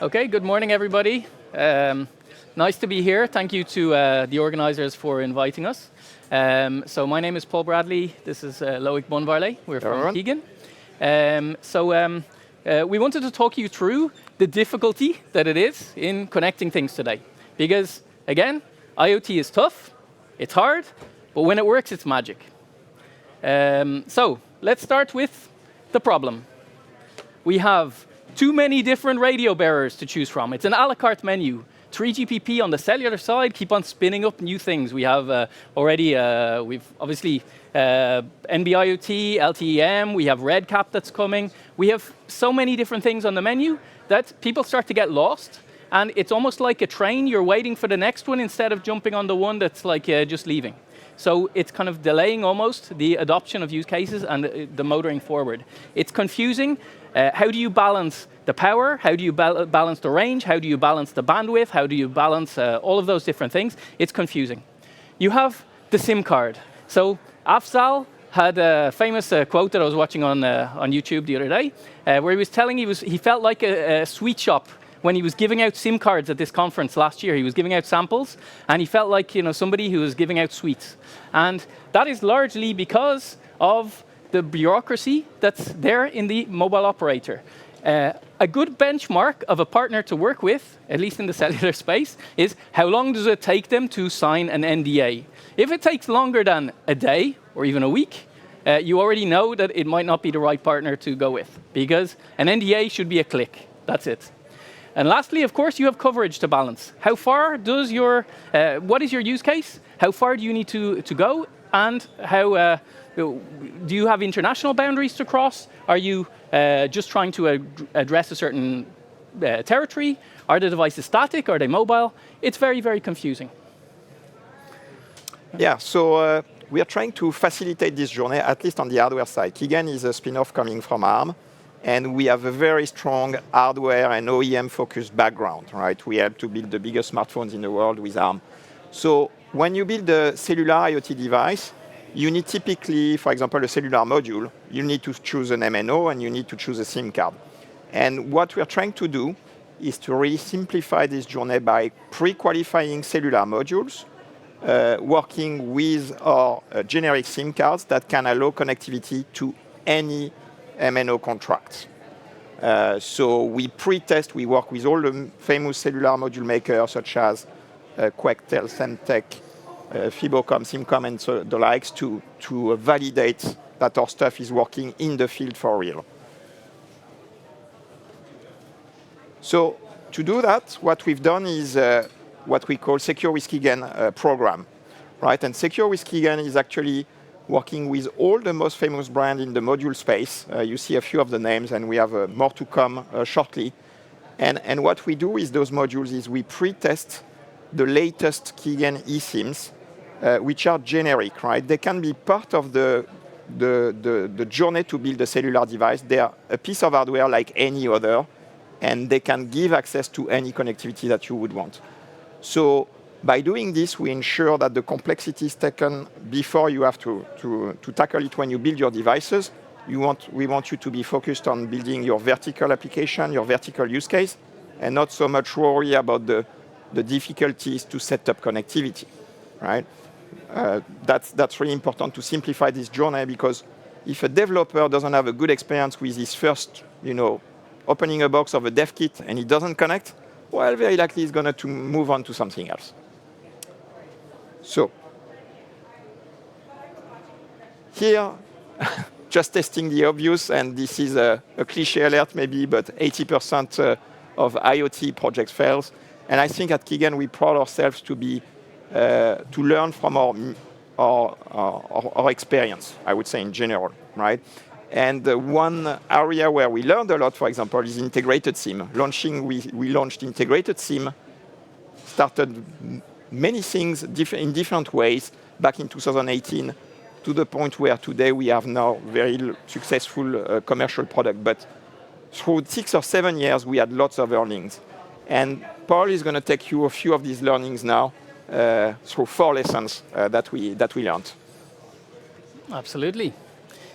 Okay, good morning, everybody. Nice to be here. Thank you to the organizers for inviting us. So my name is Paul Bradley. This is Loic Bonvarlet. We're from Kigen. We wanted to talk you through the difficulty that it is in connecting things today. Because, again, IoT is tough, it's hard, but when it works, it's magic. So let's start with the problem. We have too many different radio bearers to choose from. It's an a la carte menu. 3GPP on the cellular side, keep on spinning up new things. We have we've obviously NB-IoT, LTE-M, we have RedCap that's coming. We have so many different things on the menu that people start to get lost. And it's almost like a train, you're waiting for the next one instead of jumping on the one that's like just leaving. So it's kind of delaying almost the adoption of use cases and the motoring forward. It's confusing. How do you balance the power? How do you balance the range? How do you balance the bandwidth? How do you balance all of those different things? It's confusing. You have the SIM card. So Afzal had a famous quote that I was watching on YouTube the other day, where he was telling he felt like a sweet shop when he was giving out SIM cards at this conference last year. He was giving out samples, and he felt like somebody who was giving out sweets. And that is largely because of the bureaucracy that's there in the mobile operator. A good benchmark of a partner to work with, at least in the cellular space, is how long does it take them to sign an NDA? If it takes longer than a day or even a week, you already know that it might not be the right partner to go with, because an NDA should be a click. That's it. And lastly, of course, you have coverage to balance. How far does what is your use case? How far do you need to go? And how do you have international boundaries to cross? Are you just trying to address a certain territory? Are the devices static? Are they mobile? It's very, very confusing. Yeah, so we are trying to facilitate this journey, at least on the hardware side. Kigen is a spin-off coming from ARM. And we have a very strong hardware and OEM-focused background, right? We help to build the biggest smartphones in the world with ARM. So when you build a cellular IoT device, you need typically, for example, a cellular module. You need to choose an MNO, and you need to choose a SIM card. And what we're trying to do is to really simplify this journey by pre-qualifying cellular modules, working with our generic SIM cards that can allow connectivity to any MNO contracts. So we pre-test, we work with all the famous cellular module makers such as Quectel, Semtech, Fibocom, Simcom, and so the likes to validate that our stuff is working in the field for real. So to do that, what we've done is what we call Secure with Kigen program, right? And Secure with Kigen is actually working with all the most famous brands in the module space. You see a few of the names, and we have more to come shortly. And what we do with those modules is we pre-test the latest Kigen eSIMs, which are generic, right? They can be part of the journey to build a cellular device. They are a piece of hardware like any other, and they can give access to any connectivity that you would want. So by doing this, we ensure that the complexity is taken before you have to tackle it when you build your devices. We want you to be focused on building your vertical application, your vertical use case, and not so much worry about the difficulties to set up connectivity, right? That's really important to simplify this journey, because if a developer doesn't have a good experience with his first, opening a box of a dev kit and it doesn't connect, well, very likely he's going to move on to something else. So here, just testing the obvious, and this is a cliche alert maybe, but 80% of IoT projects fails. And I think at Kigen we proud ourselves to learn from our experience, I would say in general, right? And one area where we learned a lot, for example, is integrated SIM. We launched integrated SIM, started many things in different ways back in 2018, to the point where today we have now very successful commercial product. But through 6 or 7 years, we had lots of learnings. And Paul is going to take you a few of these learnings now through 4 lessons that we learned. Absolutely.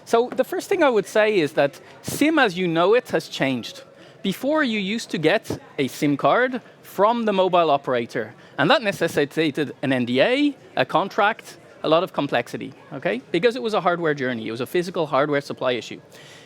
So the first thing I would say is that SIM as you know it has changed. before you used to get a SIM card from the mobile operator, and that necessitated an NDA, a contract, a lot of complexity, okay? Because it was a hardware journey. It was a physical hardware supply issue.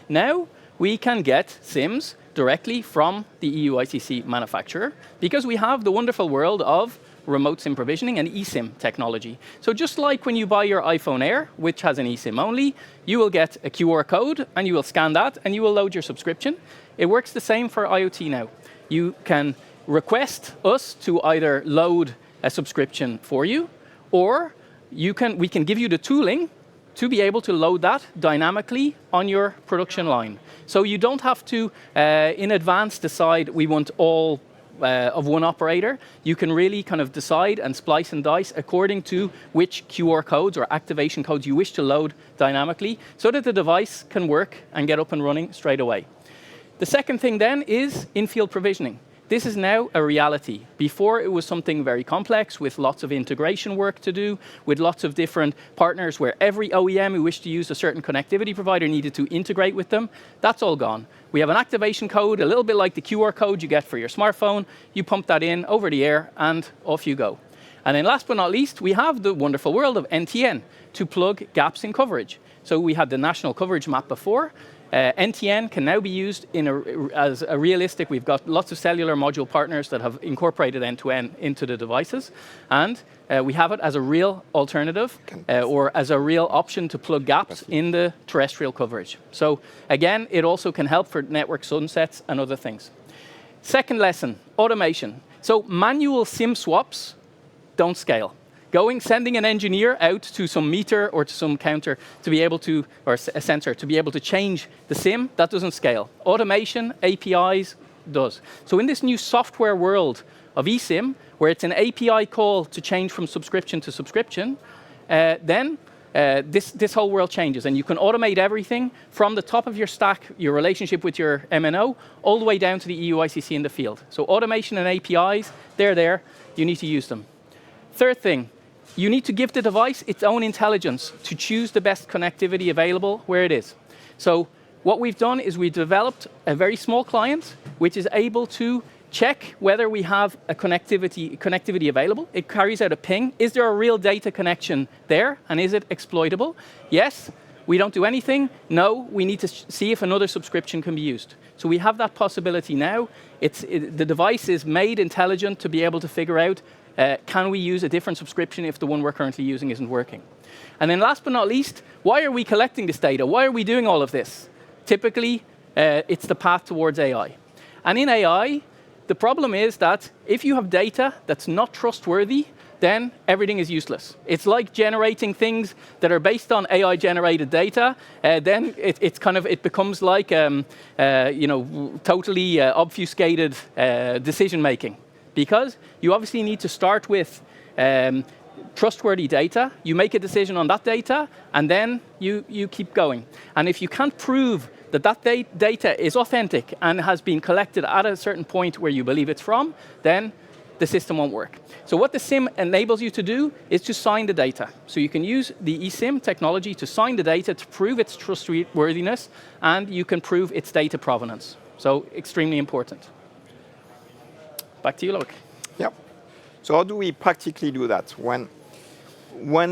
Now, we can get SIMs directly from the EU-ICC manufacturer because we have the wonderful world of remote SIM provisioning and eSIM technology. So just like when you buy your iPhone Air, which has an eSIM only, you will get a QR code and you will scan that and you will load your subscription. It works the same for IoT now. You can request us to either load a subscription for you, or we can give you the tooling to be able to load that dynamically on your production line. So you don't have to, in advance, decide we want all of one operator. You can really kind of decide and splice and dice according to which QR codes or activation codes you wish to load dynamically so that the device can work and get up and running straight away. The second thing then is in-field provisioning. This is now a reality. Before, it was something very complex with lots of integration work to do, with lots of different partners where every OEM who wished to use a certain connectivity provider needed to integrate with them. That's all gone. We have an activation code, a little bit like the QR code you get for your smartphone. You pump that in over the air, and off you go. And then last but not least, we have the wonderful world of NTN to plug gaps in coverage. So we had the national coverage map before. NTN can now be used as a realistic. We've got lots of cellular module partners that have incorporated end-to-end into the devices. And we have it as a real alternative or as a real option to plug gaps in the terrestrial coverage. So again, it also can help for network sunsets and other things. Second lesson, automation. So manual SIM swaps don't scale. Sending an engineer out to some meter or to some counter to be able to, or a sensor, to be able to change the SIM, that doesn't scale. Automation, APIs, does. So in this new software world of eSIM, where it's an API call to change from subscription to subscription, then this whole world changes. And you can automate everything from the top of your stack, your relationship with your MNO, all the way down to the EU-ICC in the field. So automation and APIs, they're there. You need to use them. Third thing, you need to give the device its own intelligence to choose the best connectivity available where it is. So what we've done is we developed a very small client which is able to check whether we have a connectivity available. It carries out a ping. Is there a real data connection there? And is it exploitable? Yes. We don't do anything. No. We need to see if another subscription can be used. So we have that possibility now. The device is made intelligent to be able to figure out can we use a different subscription if the one we're currently using isn't working? And then last but not least, why are we collecting this data? Why are we doing all of this? Typically, it's the path towards AI. And in AI, the problem is that if you have data that's not trustworthy, then everything is useless. It's like generating things that are based on AI-generated data. Then it becomes like totally obfuscated decision-making. Because you obviously need to start with trustworthy data. You make a decision on that data, and then you keep going. And if you can't prove that data is authentic and has been collected at a certain point where you believe it's from, then the system won't work. So what the SIM enables you to do is to sign the data. So you can use the eSIM technology to sign the data to prove its trustworthiness, and you can prove its data provenance. So extremely important. Back to you, Loic. Yeah. So how do we practically do that? When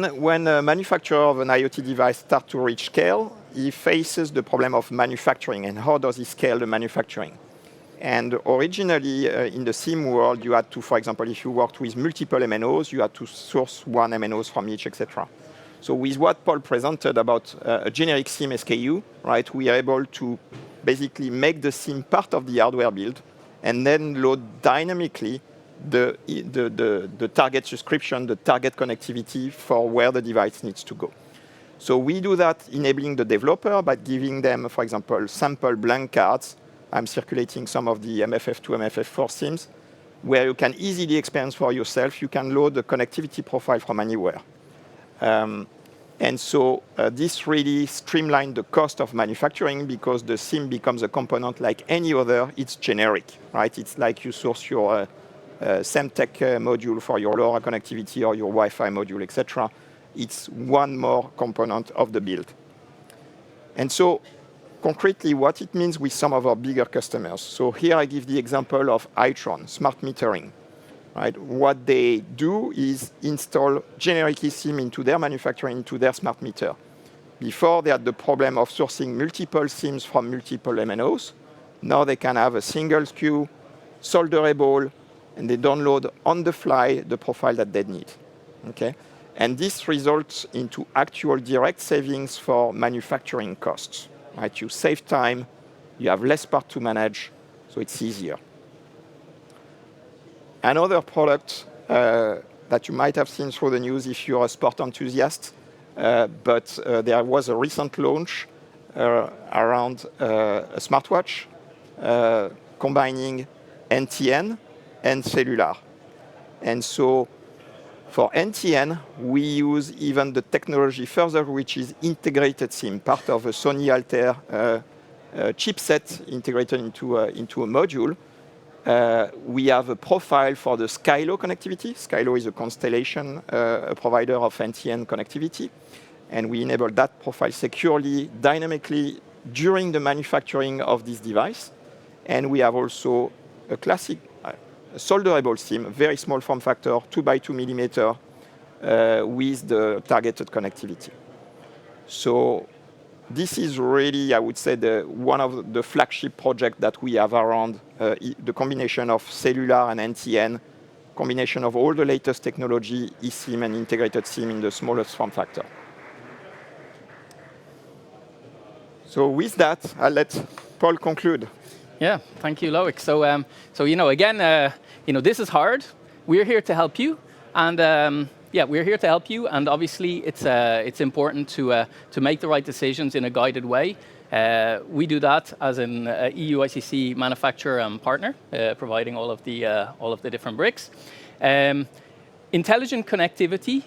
a manufacturer of an IoT device starts to reach scale, he faces the problem of manufacturing and how does he scale the manufacturing. And originally, in the SIM world, you had to, for example, if you worked with multiple MNOs, you had to source one MNOs from each, etc. So with what Paul presented about a generic SIM SKU, right, we are able to basically make the SIM part of the hardware build and then load dynamically the target subscription, the target connectivity for where the device needs to go. So we do that enabling the developer by giving them, for example, sample blank cards. I'm circulating some of the MFF2, MFF4 SIMs, where you can easily experience for yourself. You can load the connectivity profile from anywhere. And so this really streamlined the cost of manufacturing because the SIM becomes a component like any other. It's generic, right? It's like you source your Semtech module for your LoRa connectivity or your Wi-Fi module, etc. It's one more component of the build. And so concretely what it means with some of our bigger customers. So here I give the example of Itron, smart metering. Right? What they do is install generic eSIM into their manufacturing, into their smart meter. Before, they had the problem of sourcing multiple SIMs from multiple MNOs. Now they can have a single SKU, solderable, and they download on the fly the profile that they need. Okay? And this results into actual direct savings for manufacturing costs. Right? You save time, you have less part to manage, so it's easier. Another product that you might have seen through the news if you're a sport enthusiast, but there was a recent launch around a smartwatch combining NTN and cellular. And so for NTN, we use even the technology further, which is integrated SIM, part of a Sony Altair chipset integrated into a module. We have a profile for the Skylo connectivity. Skylo is a constellation, a provider of NTN connectivity. And we enable that profile securely, dynamically, during the manufacturing of this device. And we have also a classic solderable SIM, very small form factor, 2 by 2 millimeter, with the targeted connectivity. So this is really, I would say, one of the flagship projects that we have around the combination of cellular and NTN, combination of all the latest technology, eSIM and integrated SIM in the smallest form factor. So with that, I'll let Paul conclude. Yeah, thank you, Loic. So, again, this is hard. We're here to help you, and we're here to help you. And obviously, it's important to make the right decisions in a guided way. We do that as an EU ICC manufacturer and partner, providing all of the different bricks. Intelligent connectivity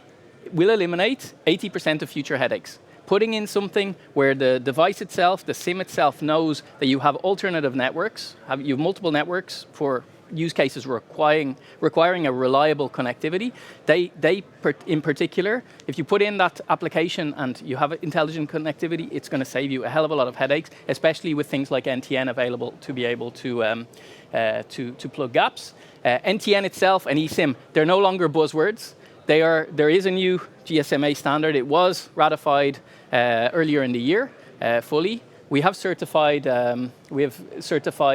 will eliminate 80% of future headaches. Putting in something where the device itself, the SIM itself, knows that you have alternative networks, you have multiple networks for use cases requiring a reliable connectivity. They in particular, if you put in that application and you have intelligent connectivity, it's going to save you a hell of a lot of headaches, especially with things like NTN available to be able to plug gaps. NTN itself and eSIM, they're no longer buzzwords. There is a new GSMA standard. It was ratified earlier in the year fully. We have certified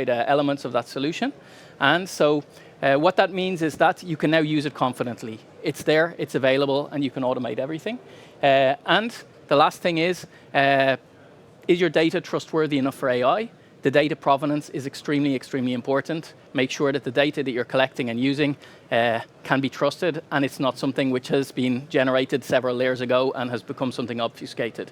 elements of that solution. And so what that means is that you can now use it confidently. It's there, it's available, and you can automate everything. And the last thing is your data trustworthy enough for AI? The data provenance is extremely, extremely important. Make sure that the data that you're collecting and using can be trusted, and it's not something which has been generated several layers ago and has become something obfuscated.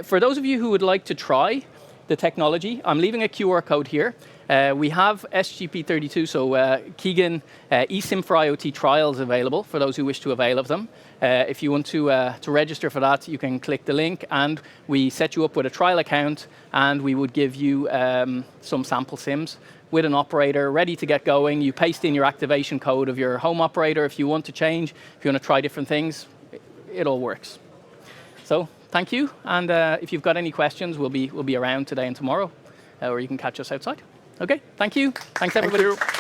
For those of you who would like to try the technology, I'm leaving a QR code here. We have SGP32, so Kigen eSIM for IoT trials available for those who wish to avail of them. If you want to register for that, you can click the link, and we set you up with a trial account, and we would give you some sample SIMs with an operator ready to get going. You paste in your activation code of your home operator if you want to change, if you want to try different things. It all works. So thank you, and if you've got any questions, we'll be around today and tomorrow, or you can catch us outside. Okay, thank you. Thanks, everybody. Thank you.